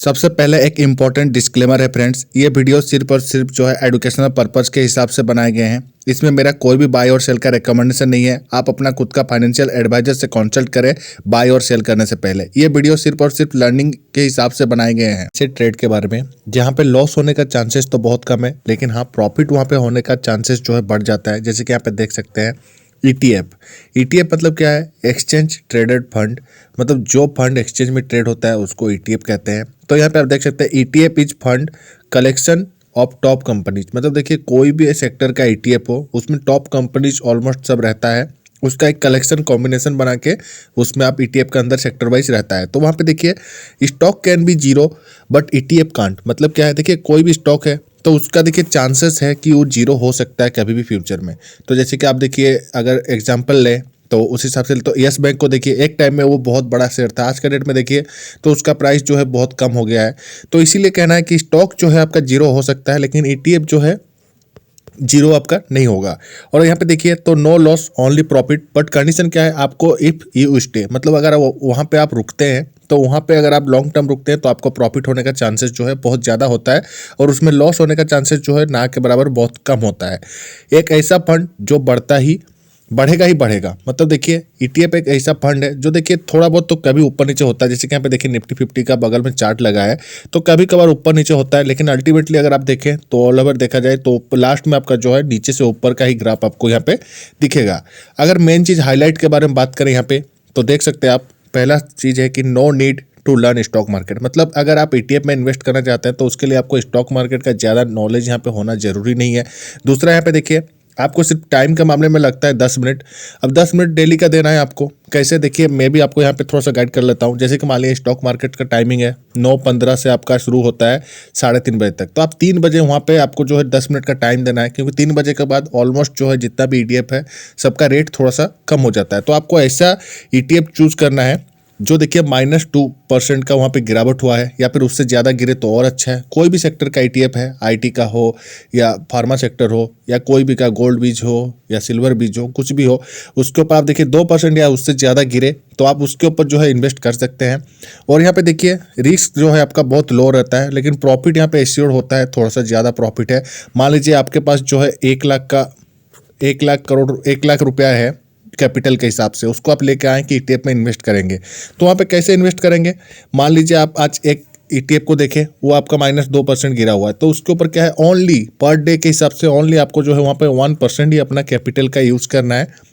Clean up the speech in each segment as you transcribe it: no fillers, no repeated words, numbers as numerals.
सबसे पहले एक इम्पॉर्टेंट डिस्क्लेमर है फ्रेंड्स, ये वीडियो सिर्फ और सिर्फ जो है एजुकेशनल पर्पस के हिसाब से बनाए गए हैं। इसमें मेरा कोई भी बाय और सेल का रिकमेंडेशन नहीं है। आप अपना खुद का फाइनेंशियल एडवाइजर से कंसल्ट करें बाय और सेल करने से पहले। ये वीडियो सिर्फ और सिर्फ लर्निंग के हिसाब से बनाए गए हैं। इसे ट्रेड के बारे में जहाँ पे लॉस होने का चांसेस तो बहुत कम है, लेकिन हाँ प्रॉफिट वहाँ पे होने का चांसेस जो है बढ़ जाता है। जैसे कि यहाँ पे देख सकते हैं ईटीएफ मतलब क्या है? एक्सचेंज ट्रेडेड फंड, मतलब जो फंड एक्सचेंज में ट्रेड होता है उसको ईटीएफ कहते हैं। तो यहाँ पे आप देख सकते हैं ETF is fund collection of top companies, मतलब देखिए कोई भी सेक्टर का ईटीएफ हो उसमें टॉप कंपनीज ऑलमोस्ट सब रहता है, उसका एक कलेक्शन कॉम्बिनेशन बना के उसमें आप ईटीएफ के अंदर सेक्टर वाइज रहता है। तो वहाँ पे देखिए stock can be zero but ETF can't, मतलब क्या है? देखिए कोई भी स्टॉक है तो उसका देखिए चांसेस है कि वो जीरो हो सकता है कभी भी फ्यूचर में। तो जैसे कि आप देखिए अगर एग्जांपल लें तो उस हिसाब से तो यस बैंक को देखिए एक टाइम में वो बहुत बड़ा शेयर था, आज के डेट में देखिए तो उसका प्राइस जो है बहुत कम हो गया है। तो इसीलिए कहना है कि स्टॉक जो है आपका जीरो हो सकता है, लेकिन ईटीएफ जो है जीरो आपका नहीं होगा। और यहाँ पे देखिए तो no loss only profit, but condition क्या है? आपको इफ यू स्टे, मतलब अगर वहाँ पे आप रुकते हैं तो वहाँ पे अगर आप लॉन्ग टर्म रुकते हैं तो आपको प्रॉफिट होने का चांसेस जो है बहुत ज़्यादा होता है, और उसमें लॉस होने का चांसेस जो है ना के बराबर बहुत कम होता है। एक ऐसा फंड जो बढ़ेगा ही बढ़ेगा, मतलब देखिए ईटीएफ एक ऐसा फंड है जो देखिए थोड़ा बहुत तो कभी ऊपर नीचे होता है। जैसे कि यहाँ पे देखिए निफ्टी 50 का बगल में चार्ट लगा है, तो कभी कभार ऊपर नीचे होता है, लेकिन अल्टीमेटली अगर आप देखें तो ऑल ओवर देखा जाए तो लास्ट में आपका जो है नीचे से ऊपर का ही ग्राफ आपको यहाँ पे दिखेगा। अगर मेन चीज़ हाईलाइट के बारे में बात करें यहाँ पे तो देख सकते हैं आप, पहला चीज़ है कि no need to learn stock market, मतलब अगर आप ईटीएफ में इन्वेस्ट करना चाहते हैं तो उसके लिए आपको स्टॉक मार्केट का ज़्यादा नॉलेज यहाँ पे होना जरूरी नहीं है। दूसरा यहाँ पे देखिए आपको सिर्फ टाइम के मामले में लगता है 10 मिनट। अब 10 मिनट डेली का देना है आपको, कैसे? देखिए मैं भी आपको यहाँ पे थोड़ा सा गाइड कर लेता हूँ। जैसे कि मान लीजिए स्टॉक मार्केट का टाइमिंग है 9:15 से आपका शुरू होता है 3:30 बजे तक, तो आप 3 बजे वहाँ पे आपको जो है 10 मिनट का टाइम देना है, क्योंकि 3 बजे के बाद ऑलमोस्ट जो है जितना भी ईटीएफ है सबका रेट थोड़ा सा कम हो जाता है। तो आपको ऐसा ईटीएफ चूज करना है जो देखिए -2% का वहाँ पे गिरावट हुआ है, या फिर उससे ज़्यादा गिरे तो और अच्छा है। कोई भी सेक्टर का ईटीएफ है, आईटी का हो या फार्मा सेक्टर हो या कोई भी का गोल्ड बीज हो या सिल्वर बीज हो, कुछ भी हो, उसके ऊपर आप देखिए 2% या उससे ज़्यादा गिरे तो आप उसके ऊपर जो है इन्वेस्ट कर सकते हैं। और यहाँ पे देखिए रिस्क जो है आपका बहुत लो रहता है, लेकिन प्रॉफिट यहाँ पे एश्योर्ड होता है, थोड़ा सा ज़्यादा प्रॉफिट है। मान लीजिए आपके पास जो है 1 लाख रुपया है कैपिटल के हिसाब से, उसको आप लेके आए कि ईटीएफ में इन्वेस्ट करेंगे, तो वहाँ पे कैसे इन्वेस्ट करेंगे? मान लीजिए आप आज एक ईटीएफ को देखें, वो आपका -2% गिरा हुआ है, तो उसके ऊपर क्या है, ओनली पर डे के हिसाब से ओनली आपको जो है वहाँ पे 1% ही अपना कैपिटल का यूज़ करना है,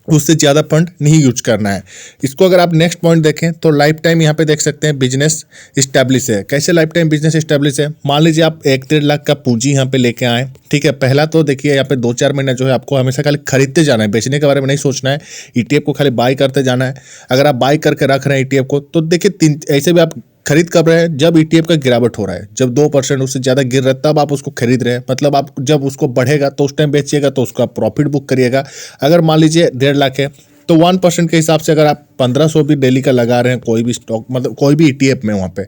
उससे ज़्यादा फंड नहीं यूज करना है। इसको अगर आप नेक्स्ट पॉइंट देखें तो लाइफ टाइम यहाँ पे देख सकते हैं बिजनेस इस्टेब्लिश है। कैसे लाइफ टाइम बिजनेस इस्टेब्लिश है? मान लीजिए आप 1-1.5 लाख का पूंजी यहाँ पे लेके आए, ठीक है। पहला तो देखिए यहाँ पे 2-4 महीना जो है आपको हमेशा खाली खरीदते जाना है, बेचने के बारे में नहीं सोचना है। ईटीएफ को खाली बाई करते जाना है। अगर आप बाई करके रख रहे हैं ईटीएफ को तो देखिए ऐसे भी आप खरीद कर रहे हैं जब ईटीएफ का गिरावट हो रहा है, जब 2% उससे ज़्यादा गिर रहा है तब आप उसको खरीद रहे हैं, मतलब आप जब उसको बढ़ेगा तो उस टाइम बेचिएगा तो उसका प्रॉफिट बुक करिएगा। अगर मान लीजिए 1.5 लाख है तो 1% के हिसाब से अगर आप 1500 भी डेली का लगा रहे हैं कोई भी स्टॉक, मतलब कोई भी ईटीएफ में वहाँ पे,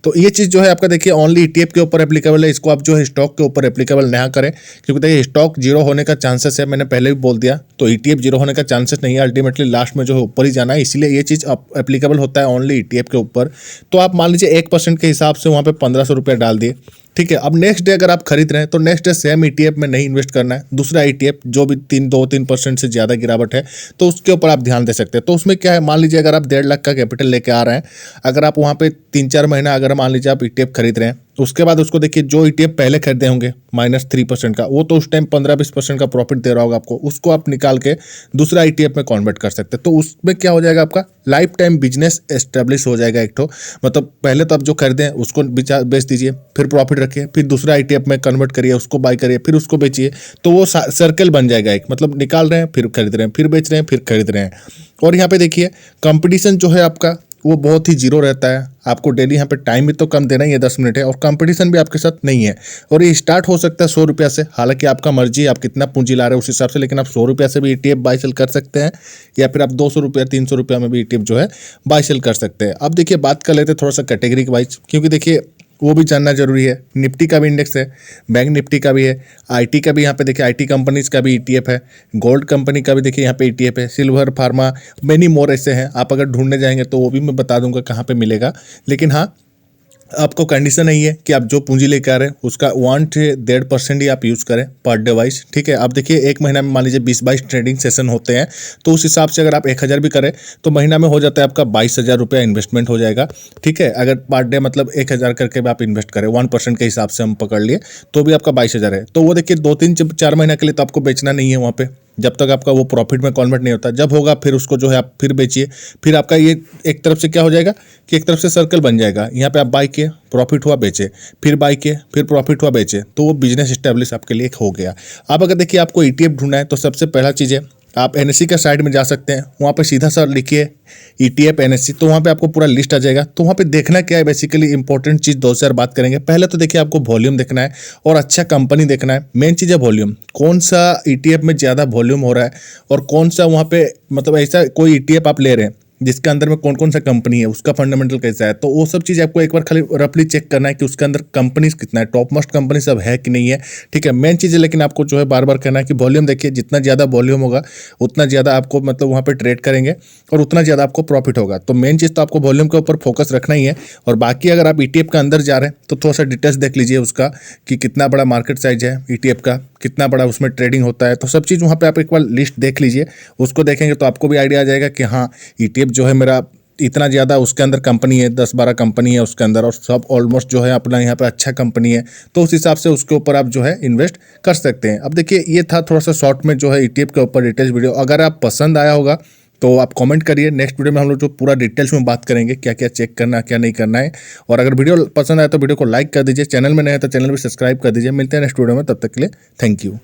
तो ये चीज़ जो है आपका देखिए ओनली ईटीएफ के ऊपर एप्लीकेबल है। इसको आप जो है स्टॉक के ऊपर एप्लीकेबल ना करें, क्योंकि देखिए स्टॉक जीरो होने का चांसेस है, मैंने पहले भी बोल दिया। तो ईटीएफ जीरो होने का चांसेस नहीं है, अल्टीमेटली लास्ट में जो है ऊपर ही जाना है, इसलिए ये चीज़ एप्लीकेबल होता है ओनली ईटीएफ के ऊपर। तो आप मान लीजिए 1% के हिसाब से वहाँ पे 1500 रुपया डाल दिए, ठीक है। अब नेक्स्ट डे अगर आप खरीद रहे हैं तो नेक्स्ट डे सेम ईटीएफ में नहीं इन्वेस्ट करना है, दूसरा ईटीएफ जो भी 2-3% से ज़्यादा गिरावट है तो उसके ऊपर आप ध्यान दे सकते हैं। तो उसमें क्या है, मान लीजिए अगर आप 1.5 लाख का कैपिटल लेके आ रहे हैं, अगर आप वहाँ पे 3-4 महीना अगर मान लीजिए आप ईटीएफ खरीद रहे हैं, तो उसके बाद उसको देखिए जो ईटीएफ पहले खरीदे होंगे -3% का, वो तो उस टाइम 15-20% का प्रॉफिट दे रहा होगा आपको, उसको आप निकाल के दूसरा ईटीएफ में कन्वर्ट कर सकते हैं। तो उसमें क्या हो जाएगा, आपका लाइफ टाइम बिजनेस एस्टेब्लिश हो जाएगा एक ठो। मतलब पहले तो आप जो खरीदें उसको बेच दीजिए, फिर प्रॉफिट रखिए, फिर दूसरा ईटीएफ में कन्वर्ट करिए, उसको बाय करिए, फिर उसको बेचिए, तो वो सर्कल बन जाएगा एक, मतलब निकाल रहे हैं फिर खरीद रहे हैं, फिर बेच रहे हैं फिर खरीद रहे हैं। और यहाँ पे देखिए कंपटीशन जो है आपका वो बहुत ही जीरो रहता है। आपको डेली यहाँ पे टाइम भी तो कम देना ही है, 10 मिनट है, और कंपटीशन भी आपके साथ नहीं है। और ये स्टार्ट हो सकता है 100 रुपया से, हालांकि आपका मर्जी आप कितना पूंजी ला रहे हो उस हिसाब से, लेकिन आप 100 रुपया से भी ईटीएफ बाय सेल कर सकते हैं, या फिर आप 200 रुपया 300 रुपया में भी ईटीएफ जो है बाय सेल कर सकते हैं। अब देखिए बात कर लेते हैं थोड़ा सा कैटेगरी वाइज, क्योंकि देखिए वो भी जानना जरूरी है। निफ्टी का भी इंडेक्स है, बैंक निफ्टी का भी है, आईटी का भी यहाँ पे देखिए आईटी कंपनीज का भी ईटीएफ है, गोल्ड कंपनी का भी देखिए यहाँ पे ईटीएफ है, सिल्वर, फार्मा, मेनी मोर ऐसे हैं। आप अगर ढूंढने जाएंगे तो वो भी मैं बता दूंगा कहाँ पे मिलेगा। लेकिन हाँ, आपको कंडीशन नहीं है कि आप जो पूंजी लेकर आ रहे हैं उसका 1.5% ही आप यूज़ करें पर डे वाइज। ठीक है, अब देखिए एक महीना में मान लीजिए 20-22 ट्रेडिंग सेशन होते हैं, तो उस हिसाब से अगर आप 1,000 भी करें तो महीना में हो जाता है आपका 22,000 रुपया इन्वेस्टमेंट हो जाएगा। ठीक है, अगर पर डे मतलब 1,000 करके भी आप इन्वेस्ट करें 1% के हिसाब से हम पकड़ लिए तो भी आपका 22,000 है। तो वो देखिए 2-3-4 महीने के लिए तो आपको बेचना नहीं है वहाँ पे, जब तक आपका वो प्रॉफिट में कन्वर्ट नहीं होता। जब होगा फिर उसको जो है आप फिर बेचिए, फिर आपका ये एक तरफ से क्या हो जाएगा कि एक तरफ से सर्कल बन जाएगा। यहाँ पे आप बाई किए, प्रॉफिट हुआ, बेचे, फिर बाई किए, फिर प्रॉफिट हुआ, बेचे, तो वो बिजनेस स्टैब्लिश आपके लिए हो गया। अब अगर देखिए आपको ईटीएफ ढूंढना है तो सबसे पहला चीज़ है आप एनएससी का साइड में जा सकते हैं, वहाँ पे सीधा सा लिखिए ईटीएफ एनएससी, तो वहाँ पे आपको पूरा लिस्ट आ जाएगा। तो वहाँ पे देखना क्या है, बेसिकली इंपॉर्टेंट चीज़ दो चार बात करेंगे। पहले तो देखिए आपको वॉल्यूम देखना है और अच्छा कंपनी देखना है। मेन चीज़ है वॉल्यूम, कौन सा ईटीएफ में ज़्यादा वॉल्यूम हो रहा है और कौन सा वहाँ पे मतलब ऐसा कोई ईटीएफ आप ले रहे हैं जिसके अंदर में कौन कौन सा कंपनी है, उसका फंडामेंटल कैसा है। तो वो सब चीज़ आपको एक बार खाली रफली चेक करना है कि उसके अंदर कंपनीज कितना है, टॉप मोस्ट कंपनी सब है कि नहीं है। ठीक है, मेन चीज़ है, लेकिन आपको जो है बार बार कहना है कि वॉल्यूम देखिए, जितना ज़्यादा वॉल्यूम होगा उतना ज़्यादा आपको मतलब वहाँ पे ट्रेड करेंगे और उतना ज़्यादा आपको प्रॉफिट होगा। तो मेन चीज़ तो आपको वॉल्यूम के ऊपर फोकस रखना ही है। और बाकी अगर आप ईटीएफ के अंदर जा रहे हैं तो थोड़ा सा डिटेल्स देख लीजिए उसका कि कितना बड़ा मार्केट साइज है ईटीएफ का, कितना बड़ा उसमें ट्रेडिंग होता है। तो सब चीज़ वहाँ पे आप एक बार लिस्ट देख लीजिए, उसको देखेंगे तो आपको भी आइडिया आ जाएगा कि हाँ ईटीएफ जो है मेरा इतना ज़्यादा उसके अंदर कंपनी है, 10-12 कंपनी है उसके अंदर और सब ऑलमोस्ट जो है अपना यहाँ पे अच्छा कंपनी है। तो उस हिसाब से उसके ऊपर आप जो है इन्वेस्ट कर सकते हैं। अब देखिए ये था थोड़ा सा शॉर्ट में जो है ईटीएफ के ऊपर डिटेल्स वीडियो। अगर आप पसंद आया होगा तो आप कमेंट करिए, नेक्स्ट वीडियो में हम लोग जो पूरा डिटेल्स में बात करेंगे क्या क्या चेक करना है क्या नहीं करना है। और अगर वीडियो पसंद आया तो वीडियो को लाइक कर दीजिए, चैनल में नए हैं तो चैनल भी सब्सक्राइब कर दीजिए। मिलते हैं नेक्स्ट वीडियो में, तब तक के लिए थैंक यू।